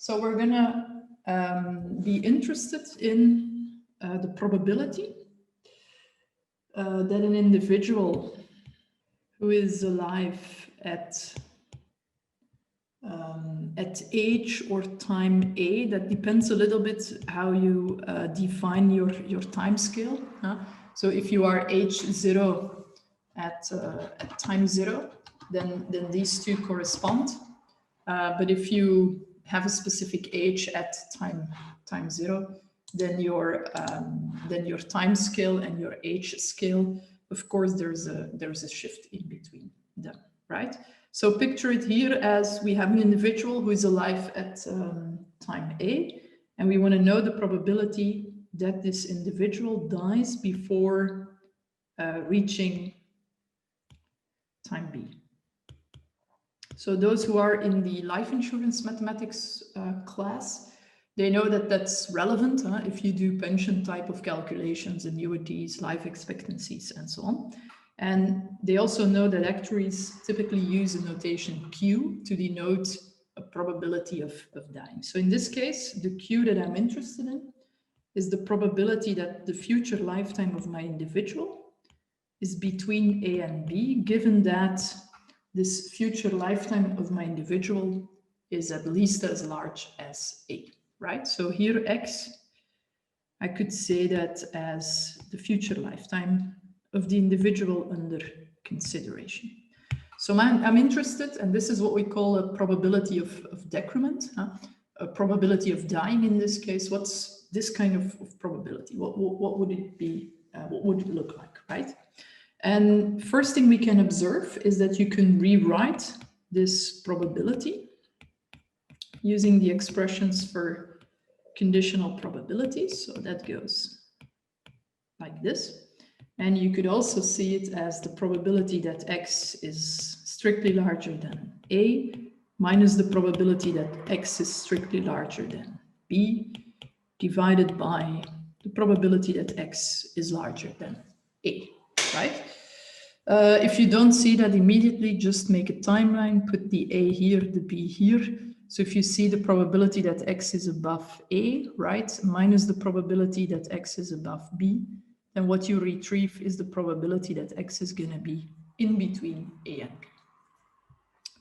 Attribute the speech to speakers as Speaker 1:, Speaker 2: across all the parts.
Speaker 1: So we're gonna be interested in the probability that an individual who is alive at age or time A, that depends a little bit how you define your time scale. So if you are age 0 at time 0, then these two correspond. But if you have a specific age at time 0, then your time scale and your age scale, of course, there's a shift in between them, right? So picture it here as we have an individual who is alive at time A, and we want to know the probability that this individual dies before reaching time B. So those who are in the life insurance mathematics class, they know that that's relevant if you do pension type of calculations, annuities, life expectancies, and so on. And they also know that actuaries typically use a notation Q to denote a probability of dying. So in this case, the Q that I'm interested in is the probability that the future lifetime of my individual is between A and B, given that this future lifetime of my individual is at least as large as A, right? So here X, I could say that as the future lifetime of the individual under consideration. So I'm interested, and this is what we call a probability of decrement, a probability of dying in this case. What's this kind of probability? What would it be? What would it look like, right? And first thing we can observe is that you can rewrite this probability using the expressions for conditional probabilities. So that goes like this. And you could also see it as the probability that X is strictly larger than A minus the probability that X is strictly larger than B divided by the probability that X is larger than A, right? If you don't see that immediately, just make a timeline, put the A here, the B here. So if you see the probability that X is above A, right, minus the probability that X is above B, then what you retrieve is the probability that X is going to be in between A and B.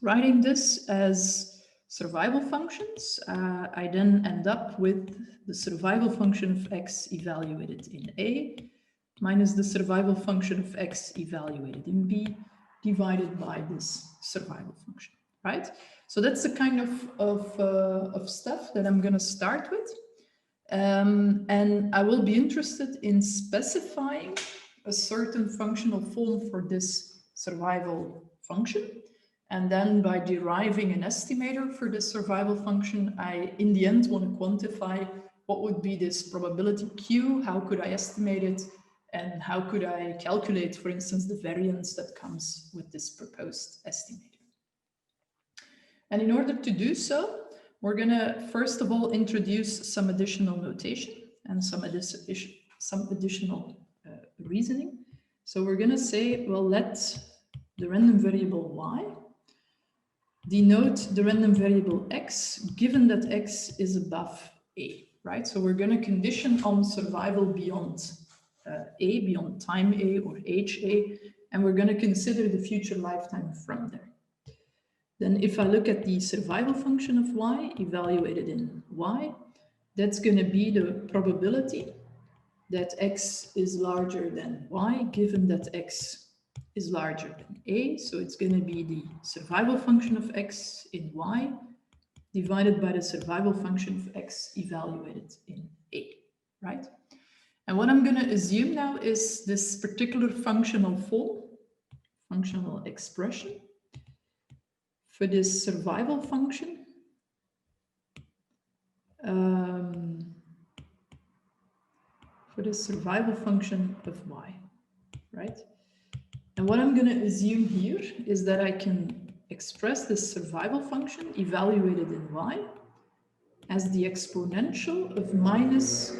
Speaker 1: Writing this as survival functions, I then end up with the survival function of X evaluated in A minus the survival function of X evaluated in B divided by this survival function, right? So that's the kind of stuff that I'm going to start with. And I will be interested in specifying a certain functional form for this survival function. And then by deriving an estimator for this survival function, I, in the end, want to quantify what would be this probability Q, how could I estimate it, and how could I calculate, for instance, the variance that comes with this proposed estimator. And in order to do so, we're going to, first of all, introduce some additional notation and some additional reasoning. So we're going to say, well, let the random variable y denote the random variable x, given that x is above a, right? So we're going to condition on survival beyond a, beyond time a or age a, and we're going to consider the future lifetime from there. Then if I look at the survival function of y evaluated in y, that's going to be the probability that x is larger than y, given that x is larger than a. So it's going to be the survival function of x in y divided by the survival function of x evaluated in a, right? And what I'm going to assume now is this particular functional form, functional expression, for this survival function of y, right? And what I'm going to assume here is that I can express this survival function evaluated in y as the exponential of minus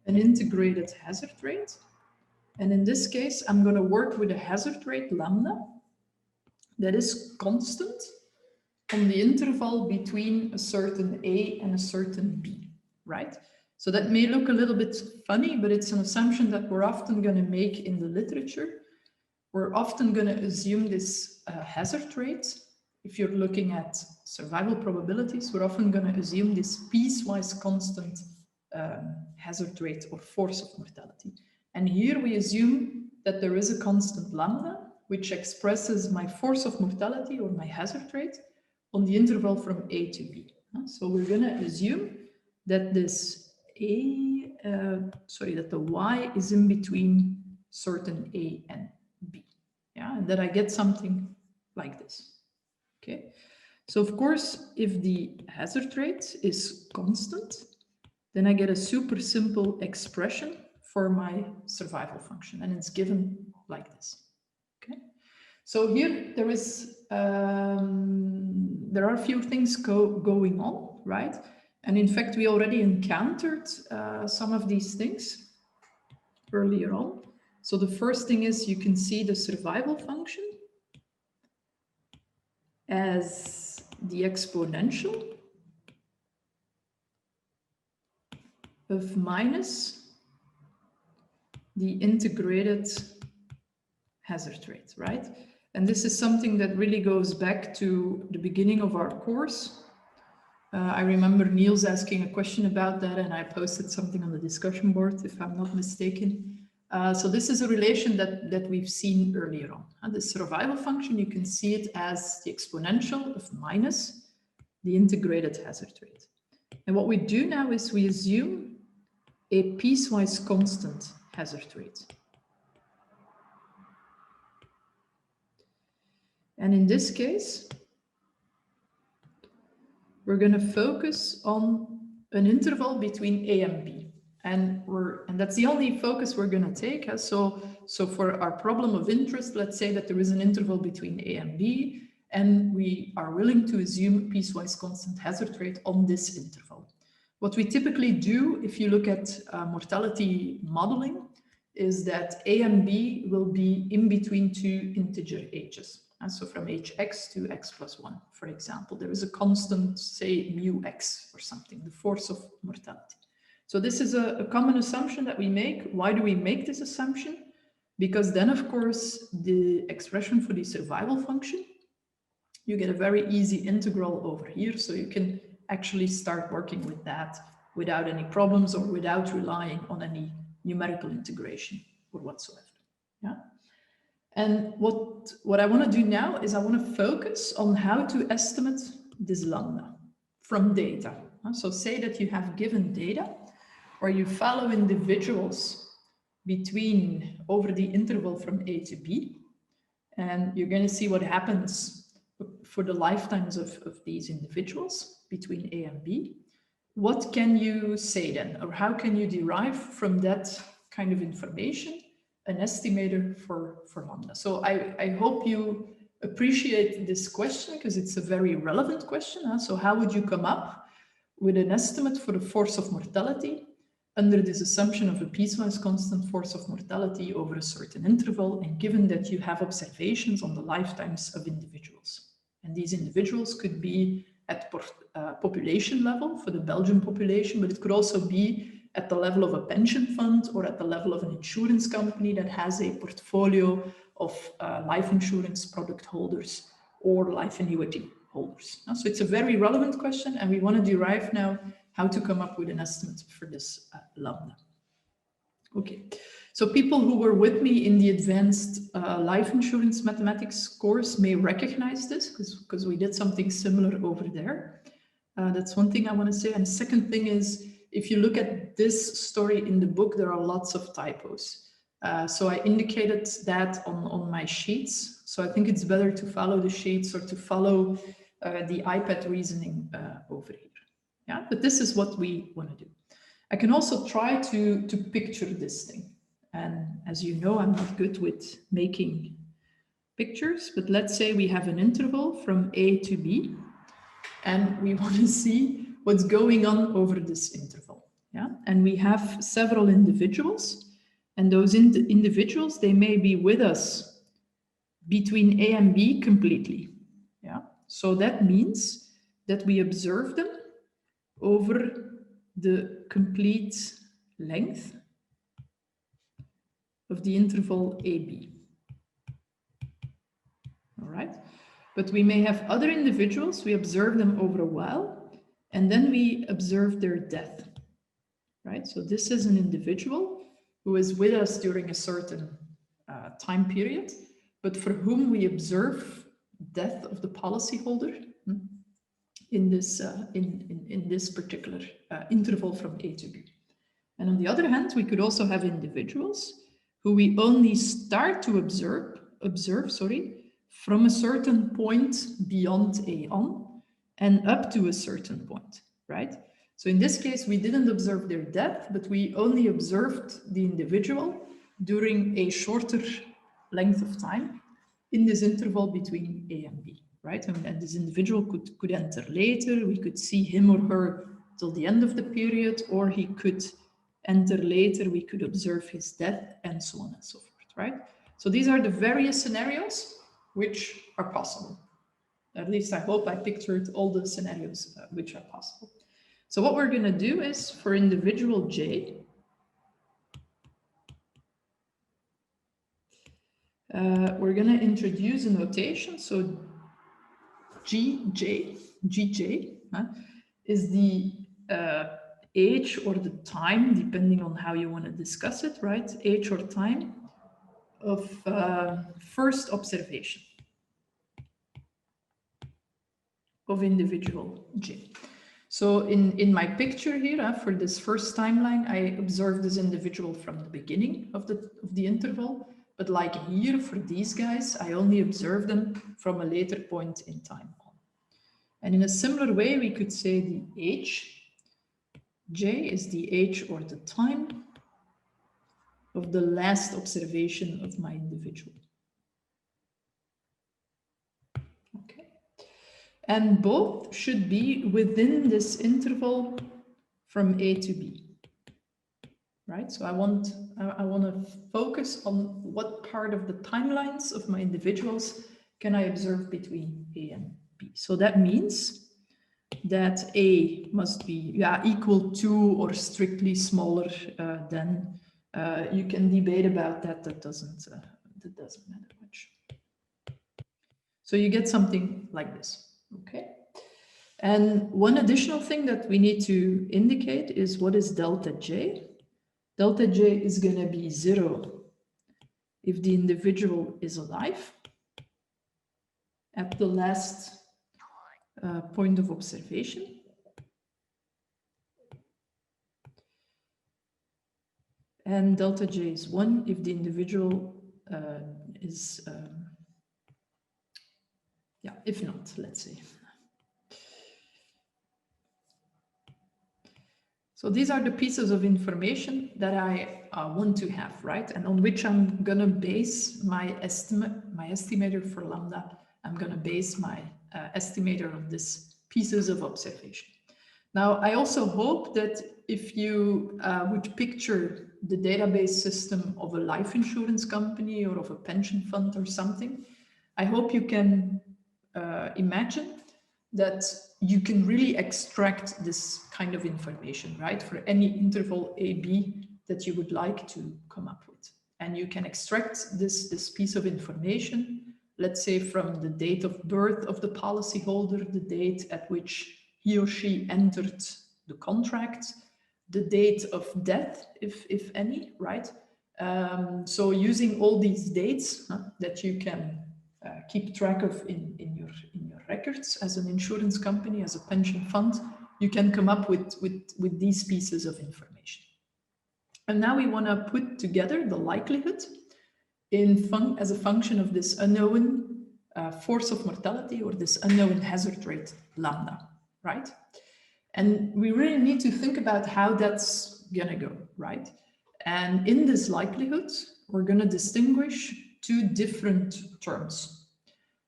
Speaker 1: an integrated hazard rate. And in this case, I'm going to work with a hazard rate lambda that is constant on the interval between a certain A and a certain B, right? So that may look a little bit funny, but it's an assumption that we're often going to make in the literature. We're often going to assume this hazard rate. If you're looking at survival probabilities, we're often going to assume this piecewise constant hazard rate or force of mortality. And here we assume that there is a constant lambda, which expresses my force of mortality or my hazard rate on the interval from A to B. So we're going to assume that this that the y is in between certain A and B. Yeah, and that I get something like this. Okay, so of course, if the hazard rate is constant, then I get a super simple expression for my survival function, and it's given like this. Okay, so here there are a few things going on, right? And in fact, we already encountered some of these things earlier on. So the first thing is you can see the survival function as the exponential of minus the integrated hazard rate, right? And this is something that really goes back to the beginning of our course. I remember Niels asking a question about that, and I posted something on the discussion board, if I'm not mistaken. So this is a relation that we've seen earlier on. The survival function, you can see it as the exponential of minus the integrated hazard rate. And what we do now is we assume a piecewise constant hazard rate. And in this case, we're going to focus on an interval between A and B. And that's the only focus we're going to take. So for our problem of interest, let's say that there is an interval between A and B, and we are willing to assume a piecewise constant hazard rate on this interval. What we typically do, if you look at mortality modeling, is that A and B will be in between two integer h's. And so from hx to x plus 1, for example, there is a constant, say, mu x or something, the force of mortality. So this is a common assumption that we make. Why do we make this assumption? Because then, of course, the expression for the survival function, you get a very easy integral over here. So you can actually start working with that without any problems or without relying on any numerical integration or whatsoever. Yeah. And what I want to do now is I want to focus on how to estimate this lambda from data. So say that you have given data or you follow individuals over the interval from A to B, and you're going to see what happens for the lifetimes of these individuals between A and B. What can you say then, or how can you derive from that kind of information an estimator for lambda? So I hope you appreciate this question because it's a very relevant question. So how would you come up with an estimate for the force of mortality under this assumption of a piecewise constant force of mortality over a certain interval, and given that you have observations on the lifetimes of individuals? And these individuals could be at population level for the Belgian population, but it could also be at the level of a pension fund or at the level of an insurance company that has a portfolio of life insurance product holders or life annuity holders. So it's a very relevant question, and we want to derive now how to come up with an estimate for this lambda. Okay, so people who were with me in the advanced life insurance mathematics course may recognize this because we did something similar over there. That's one thing I want to say. And the second thing is, if you look at this story in the book, there are lots of typos. So I indicated that on my sheets. So I think it's better to follow the sheets or to follow the iPad reasoning over here. Yeah, but this is what we want to do. I can also try to picture this thing. And as you know, I'm not good with making pictures, but let's say we have an interval from A to B, and we want to see what's going on over this interval. Yeah, and we have several individuals, and those individuals, they may be with us between A and B completely. Yeah, So that means that we observe them over the complete length of the interval AB. All right. But we may have other individuals, we observe them over a while, and then we observe their death, right? So this is an individual who is with us during a certain time period, but for whom we observe death of the policyholder in this particular interval from A to B. And on the other hand, we could also have individuals who we only start to observe, from a certain point beyond A on and up to a certain point, right? So in this case, we didn't observe their death, but we only observed the individual during a shorter length of time in this interval between A and B, right? And this individual could enter later. We could see him or her till the end of the period, or he could enter later. We could observe his death, and so on and so forth, right? So these are the various scenarios which are possible. At least I hope I pictured all the scenarios which are possible. So what we're going to do is for individual J, we're going to introduce a notation. So GJ is the age or the time, depending on how you want to discuss it, right? Age or time of first observation of individual J. So in my picture here, for this first timeline, I observed this individual from the beginning of the interval. But like here, for these guys, I only observe them from a later point in time on. And in a similar way, we could say the age, J is the age or the time of the last observation of my individual. Okay. And both should be within this interval from A to B. Right, so I want to focus on what part of the timelines of my individuals can I observe between A and B. So that means that A must be equal to or strictly smaller than. You can debate about that. That doesn't matter much. So you get something like this. Okay. And one additional thing that we need to indicate is what is delta J. Delta J is going to be 0 if the individual is alive at the last point of observation. And delta J is 1 if the individual is, if not, let's say. So these are the pieces of information that I want to have, right? And on which I'm going to base my estimator for lambda. I'm going to base my estimator on these pieces of observation. Now, I also hope that if you would picture the database system of a life insurance company or of a pension fund or something, I hope you can imagine that you can really extract this kind of information, right? For any interval AB that you would like to come up with. And you can extract this piece of information, let's say from the date of birth of the policyholder, the date at which he or she entered the contract, the date of death, if any, right? So using all these dates that you can keep track of in your records as an insurance company, as a pension fund, you can come up with these pieces of information. And now we want to put together the likelihood as a function of this unknown force of mortality or this unknown hazard rate lambda, right? And we really need to think about how that's gonna go, right? And in this likelihood, we're gonna distinguish two different terms.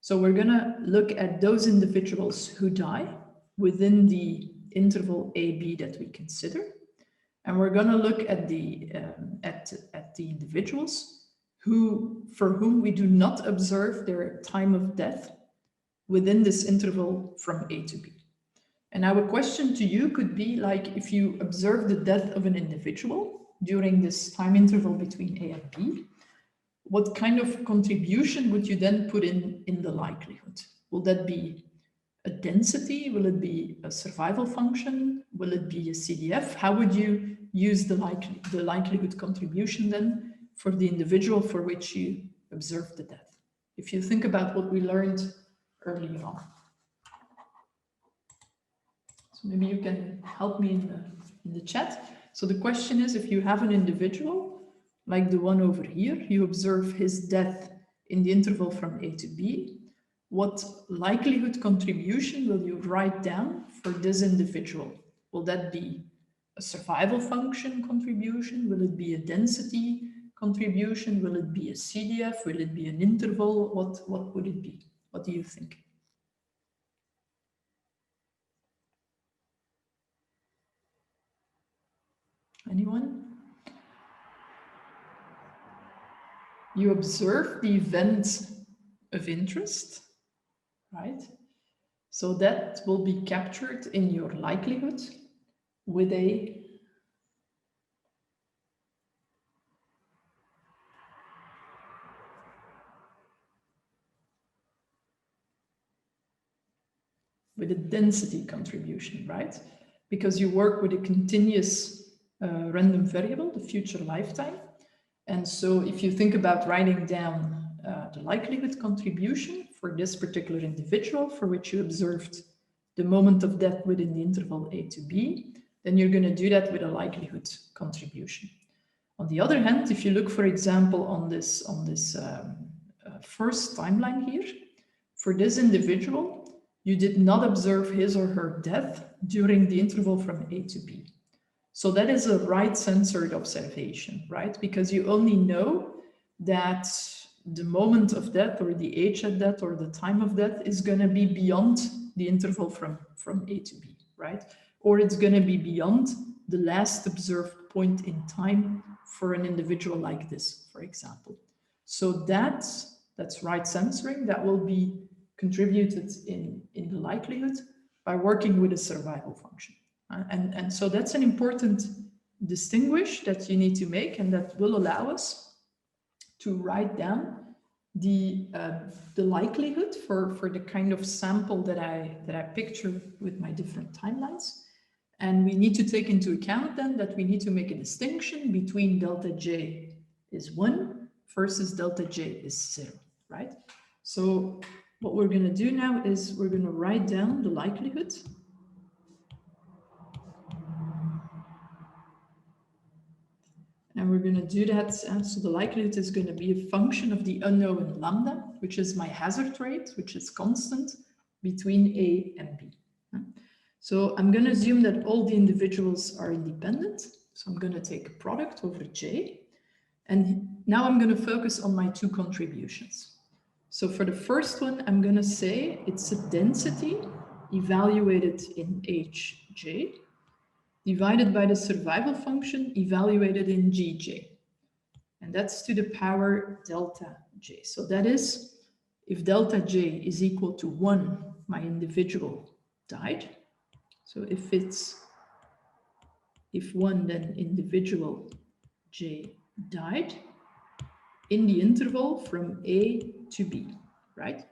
Speaker 1: So we're gonna look at those individuals who die within the interval AB that we consider. And we're gonna look at the individuals for whom we do not observe their time of death within this interval from A to B. And our question to you could be like, if you observe the death of an individual during this time interval between A and B, what kind of contribution would you then put in the likelihood? Will that be a density? Will it be a survival function? Will it be a CDF? How would you use the likelihood contribution then for the individual for which you observed the death? If you think about what we learned earlier on. So maybe you can help me in the chat. So the question is, if you have an individual, like the one over here, you observe his death in the interval from A to B, what likelihood contribution will you write down for this individual? Will that be a survival function contribution? Will it be a density contribution? Will it be a CDF? Will it be an interval? What would it be? What do you think? Anyone? You observe the event of interest, right? So that will be captured in your likelihood with a density contribution, right? Because you work with a continuous random variable, the future lifetime. And so if you think about writing down the likelihood contribution for this particular individual for which you observed the moment of death within the interval A to B, then you're going to do that with a likelihood contribution. On the other hand, if you look, for example, on this first timeline here, for this individual, you did not observe his or her death during the interval from A to B. So that is a right-censored observation, right? Because you only know that the moment of death or the age at death or the time of death is going to be beyond the interval from A to B, right? Or it's going to be beyond the last observed point in time for an individual like this, for example. So that's right censoring. That will be contributed in the likelihood by working with a survival function. And so that's an important distinguish that you need to make, and that will allow us to write down the likelihood for the kind of sample that I picture with my different timelines. And we need to take into account then that we need to make a distinction between delta J is 1 versus delta J is 0, right? So what we're going to do now is we're going to write down the likelihood. And we're going to do that. So the likelihood is going to be a function of the unknown lambda, which is my hazard rate, which is constant between A and B. So I'm going to assume that all the individuals are independent. So I'm going to take a product over J. And now I'm going to focus on my two contributions. So for the first one, I'm going to say it's a density evaluated in Hj divided by the survival function evaluated in Gj. And that's to the power delta J. So that is, if delta J is equal to 1, my individual died. So if 1, then individual J died in the interval from A to B, right?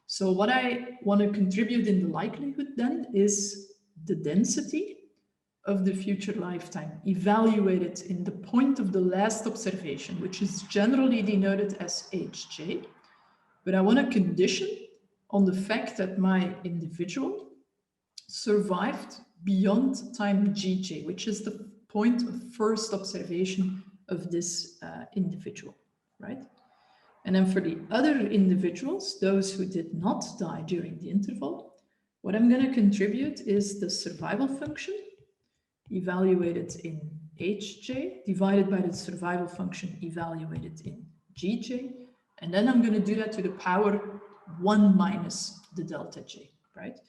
Speaker 1: So what I want to contribute in the likelihood then is the density of the future lifetime evaluated in the point of the last observation, which is generally denoted as Hj. But I want to condition on the fact that my individual survived beyond time Gj, which is the point of first observation of this individual, right? And then for the other individuals, those who did not die during the interval, what I'm going to contribute is the survival function evaluated in Hj divided by the survival function evaluated in Gj. And then I'm going to do that to the power 1 minus the delta J, right?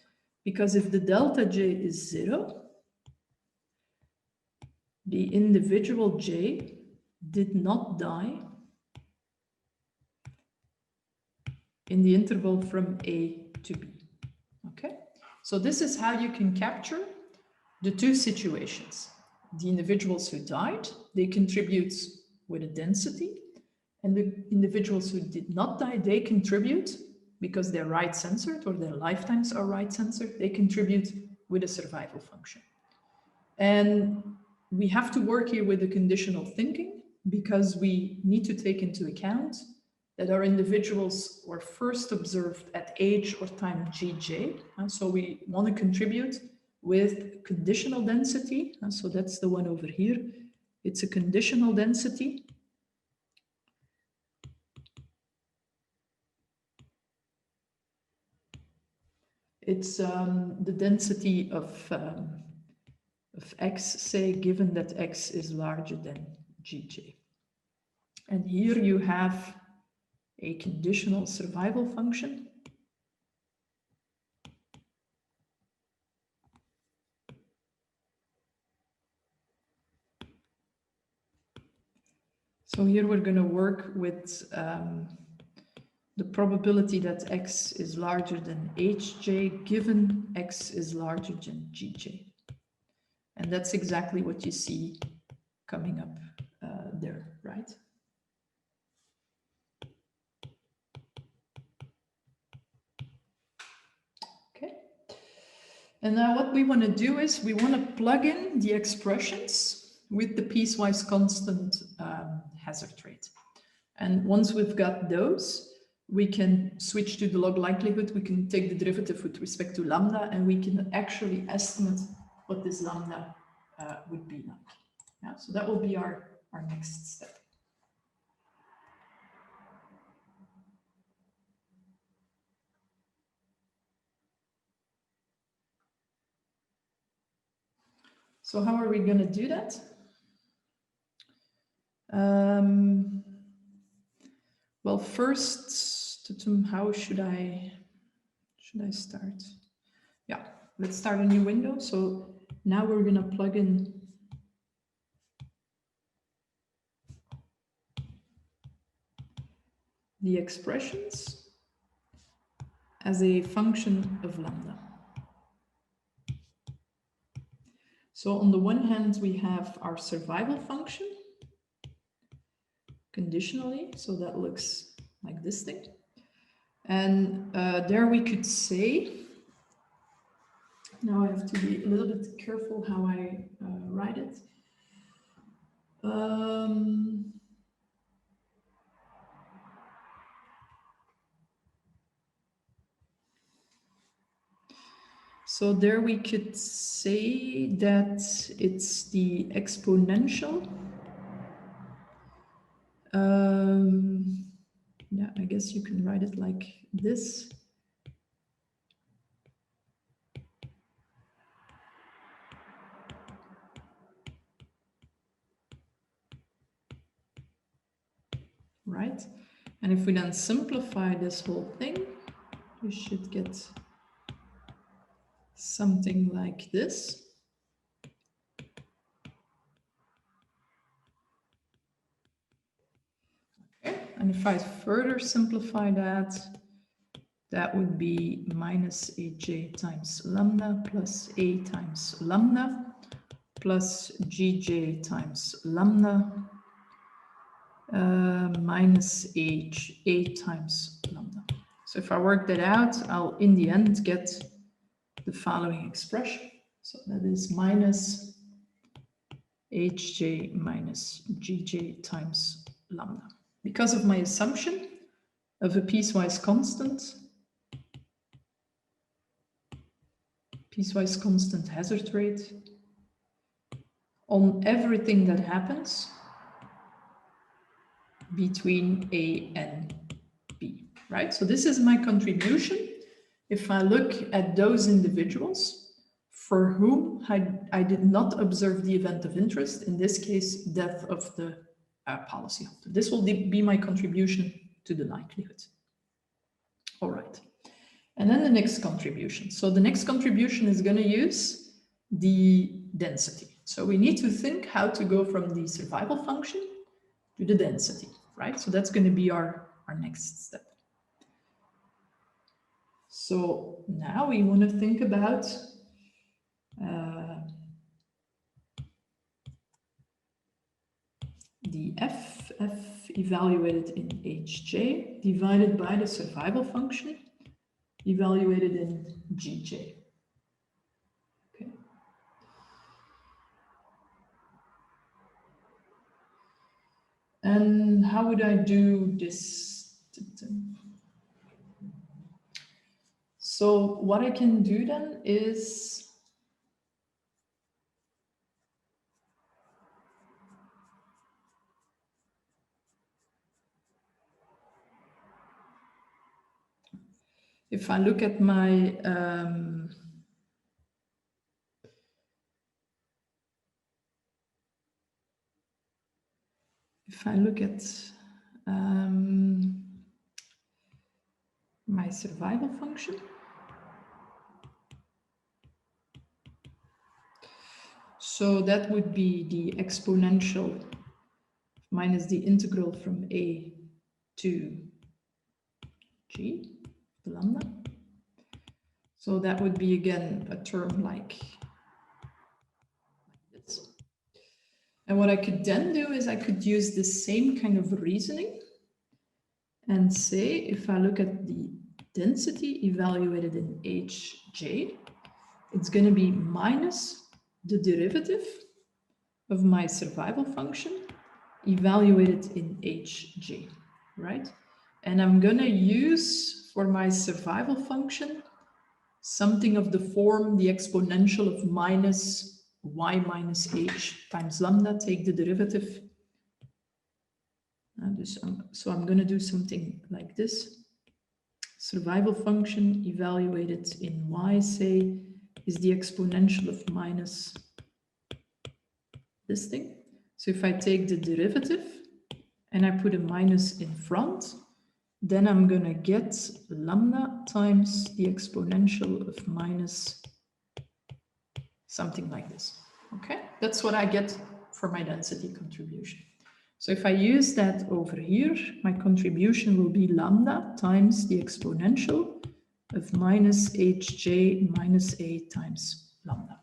Speaker 1: Because if the delta J is 0, the individual J did not die in the interval from A to B. Okay, so this is how you can capture the two situations. The individuals who died, they contribute with a density, and the individuals who did not die, they contribute because they're right-censored or their lifetimes are right-censored, they contribute with a survival function. And we have to work here with the conditional thinking because we need to take into account that our individuals were first observed at age or time gj. And so we want to contribute with conditional density. And so that's the one over here. It's a conditional density. It's the density of x, say, given that x is larger than gj. And here you have a conditional survival function. So here we're going to work with the probability that x is larger than hj given x is larger than gj. And that's exactly what you see coming up there, right? Okay. And now what we want to do is we want to plug in the expressions with the piecewise constant hazard rate. And once we've got those, we can switch to the log likelihood. We can take the derivative with respect to lambda, and we can actually estimate what this lambda would be like. Yeah, so that will be our next step. So how are we going to do that? Well, first, how should I start? Yeah, let's start a new window. So now we're going to plug in the expressions as a function of lambda. So on the one hand, we have our survival function conditionally. So that looks like this thing. And there we could say, now I have to be a little bit careful how I write it. So there we could say that it's the exponential. Yeah, I guess you can write it like this. Right? And if we then simplify this whole thing, we should get something like this. Okay, and if I further simplify that, that would be minus aj times lambda plus a times lambda plus gj times lambda minus h a times lambda. So if I work that out, I'll in the end get the following expression. So that is minus hj minus gj times lambda. Because of my assumption of a piecewise constant hazard rate on everything that happens between A and B, right? So this is my contribution. If I look at those individuals for whom I did not observe the event of interest, in this case, death of the policyholder. This will be my contribution to the likelihood. All right. And then the next contribution. So the next contribution is going to use the density. So we need to think how to go from the survival function to the density, right? So that's going to be our next step. So now we want to think about the f evaluated in hj divided by the survival function evaluated in gj. Okay. And how would I do this? So what I can do then is if I look at my my survival function, so that would be the exponential minus the integral from a to g, the lambda. So that would be again a term like this. And what I could then do is I could use the same kind of reasoning and say, if I look at the density evaluated in hj, it's going to be minus the derivative of my survival function evaluated in hj, right? And I'm going to use for my survival function something of the form the exponential of minus y minus h times lambda, take the derivative. So I'm going to do something like this. Survival function evaluated in y, say, is the exponential of minus this thing. So if I take the derivative and I put a minus in front, then I'm going to get lambda times the exponential of minus something like this. Okay, that's what I get for my density contribution. So if I use that over here, my contribution will be lambda times the exponential of minus hj minus a times lambda.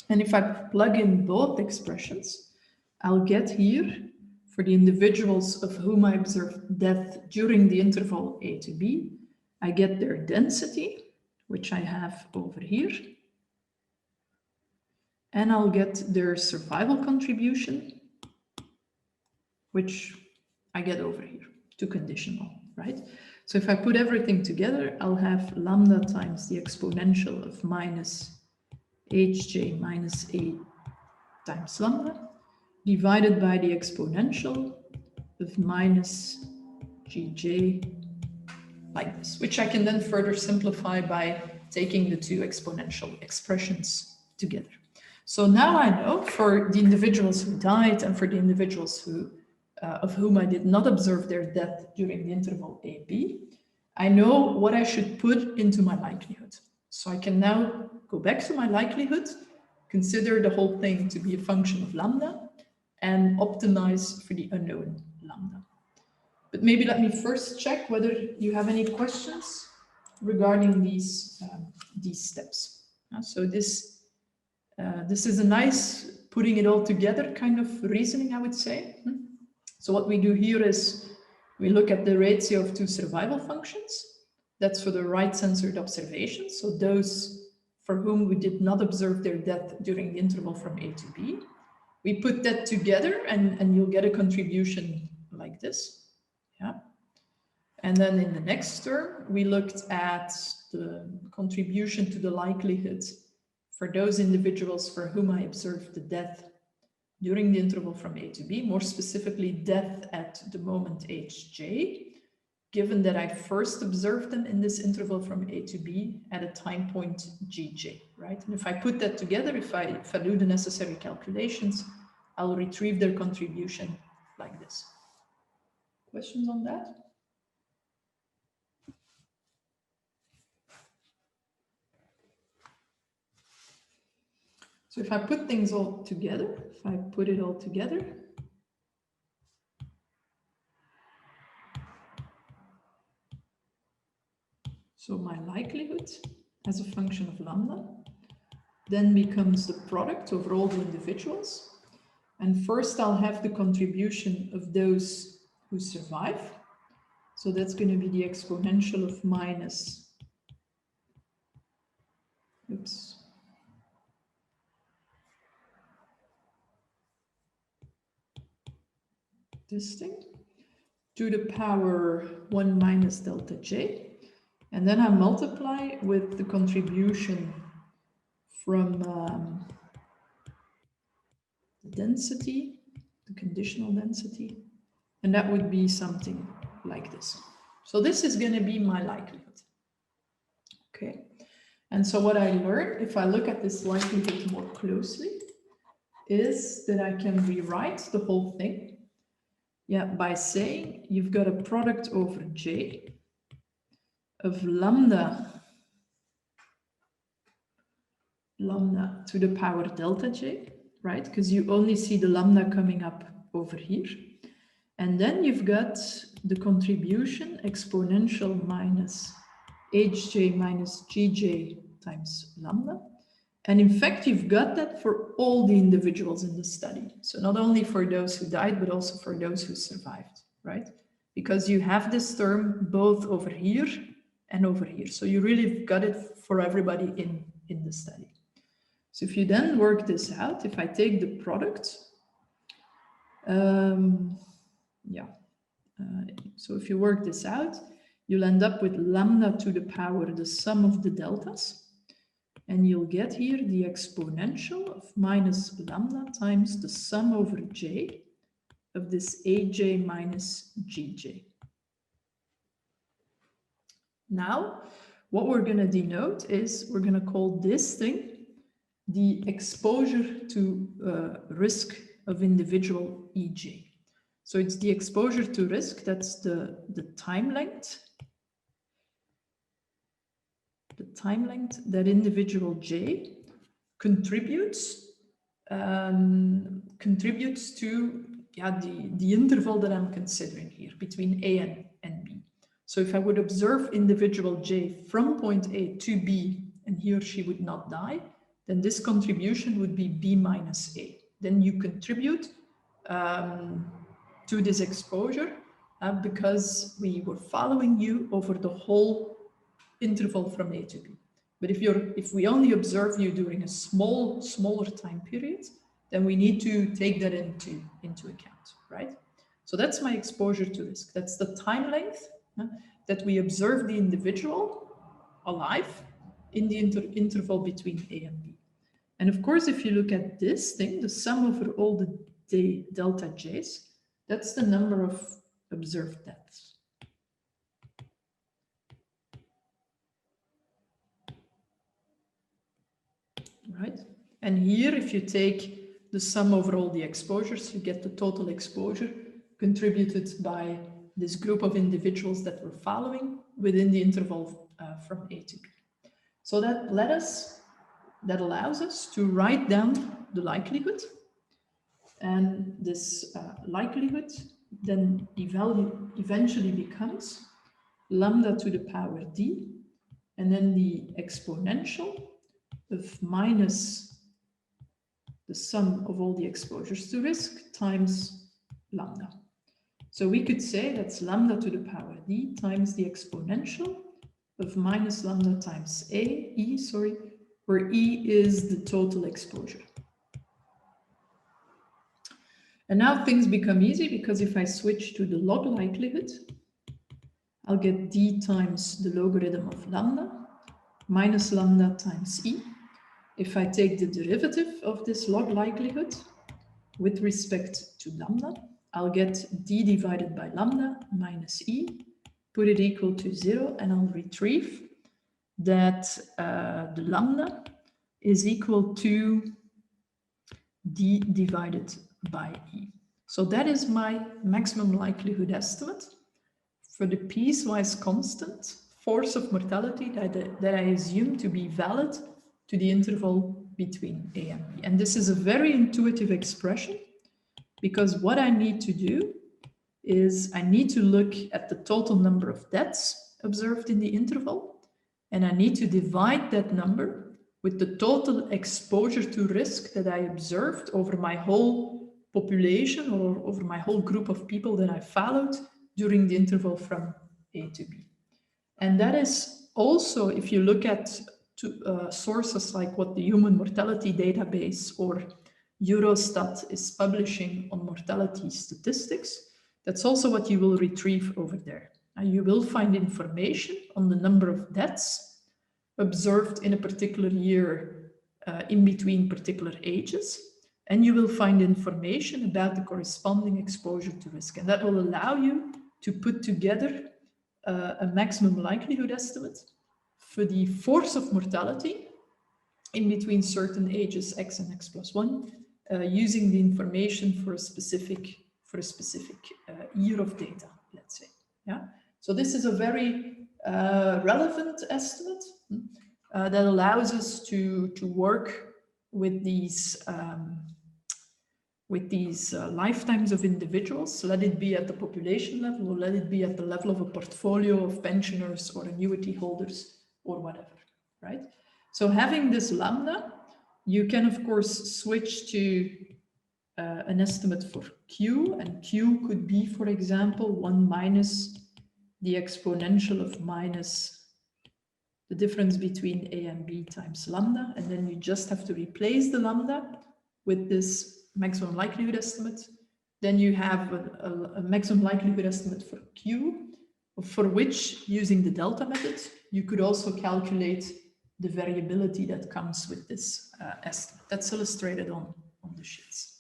Speaker 1: And if I plug in both expressions, I'll get here, for the individuals of whom I observed death during the interval a to b, I get their density, which I have over here, and I'll get their survival contribution, which I get over here, two conditional, right? So if I put everything together, I'll have lambda times the exponential of minus hj minus a times lambda divided by the exponential of minus gj, like this, which I can then further simplify by taking the two exponential expressions together. So now I know for the individuals who died and for the individuals who of whom I did not observe their death during the interval AB, I know what I should put into my likelihood. So I can now go back to my likelihood, consider the whole thing to be a function of lambda, and optimize for the unknown lambda. But maybe let me first check whether you have any questions regarding these steps. So this is a nice putting it all together kind of reasoning, I would say. So what we do here is we look at the ratio of two survival functions. That's for the right-censored observations. So those for whom we did not observe their death during the interval from A to B. We put that together and you'll get a contribution like this. Yeah. And then in the next term, we looked at the contribution to the likelihood for those individuals for whom I observed the death during the interval from A to B, more specifically death at the moment hj, given that I first observed them in this interval from A to B at a time point gj, right? And if I put that together, if I do the necessary calculations, I'll retrieve their contribution like this. Questions on that? So if I put things all together, if I put it all together, So my likelihood as a function of lambda then becomes the product over all the individuals. And first I'll have the contribution of those who survive. So that's going to be the exponential of minus, oops. This thing to the power 1 minus delta j. And then I multiply with the contribution from the density, the conditional density, and that would be something like this. So this is going to be my likelihood. Okay, and so what I learned, if I look at this likelihood more closely, is that I can rewrite the whole thing, yeah, by saying you've got a product over j of lambda to the power delta j, right? Because you only see the lambda coming up over here. And then you've got the contribution exponential minus hj minus gj times lambda. And in fact, you've got that for all the individuals in the study. So not only for those who died, but also for those who survived, right? Because you have this term both over here and over here. So you really got it for everybody in the study. So if you then work this out, if I take the product, so if you work this out, you'll end up with lambda to the power the sum of the deltas. And you'll get here the exponential of minus lambda times the sum over j of this aj minus gj. Now, what we're going to denote is we're going to call this thing the exposure to risk of individual EJ. So it's the exposure to risk, that's the time length. The time length that individual J contributes to the interval that I'm considering here between A and B. So if I would observe individual J from point A to B, and he or she would not die, then this contribution would be B minus A. Then you contribute to this exposure because we were following you over the whole interval from A to B. But if we only observe you during a smaller time period, then we need to take that into account, right? So that's my exposure to risk. That's the time length that we observe the individual alive in the interval between A and B. And of course, if you look at this thing, the sum over all the delta J's, that's the number of observed deaths. Right? And here, if you take the sum over all the exposures, you get the total exposure contributed by this group of individuals that we're following within the interval from A to B. So that allows us to write down the likelihood, and this likelihood then eventually becomes lambda to the power d, and then the exponential of minus the sum of all the exposures to risk times lambda. So we could say that's lambda to the power d times the exponential of minus lambda times e, where E is the total exposure. And now things become easy, because if I switch to the log likelihood, I'll get D times the logarithm of lambda minus lambda times E. If I take the derivative of this log likelihood with respect to lambda, I'll get D divided by lambda minus E, put it equal to 0, and I'll retrieve that the lambda is equal to D divided by E. So that is my maximum likelihood estimate for the piecewise constant force of mortality that I assume to be valid to the interval between A and B. And this is a very intuitive expression, because what I need to do is I need to look at the total number of deaths observed in the interval, And I need to divide that number with the total exposure to risk that I observed over my whole population or over my whole group of people that I followed during the interval from A to B. And that is also, if you look at sources like what the Human Mortality Database or Eurostat is publishing on mortality statistics, that's also what you will retrieve over there. And you will find information on the number of deaths observed in a particular year in between particular ages. And you will find information about the corresponding exposure to risk. And that will allow you to put together a maximum likelihood estimate for the force of mortality in between certain ages, X and X plus 1, using the information for a specific year of data, let's say. Yeah. So this is a very relevant estimate that allows us to work with these lifetimes of individuals, let it be at the population level or let it be at the level of a portfolio of pensioners or annuity holders or whatever, right? So having this lambda, you can of course switch to an estimate for Q, and Q could be, for example, 1 minus the exponential of minus the difference between A and B times lambda, and then you just have to replace the lambda with this maximum likelihood estimate. Then you have a maximum likelihood estimate for Q, for which, using the delta method, you could also calculate the variability that comes with this estimate. That's illustrated on the sheets.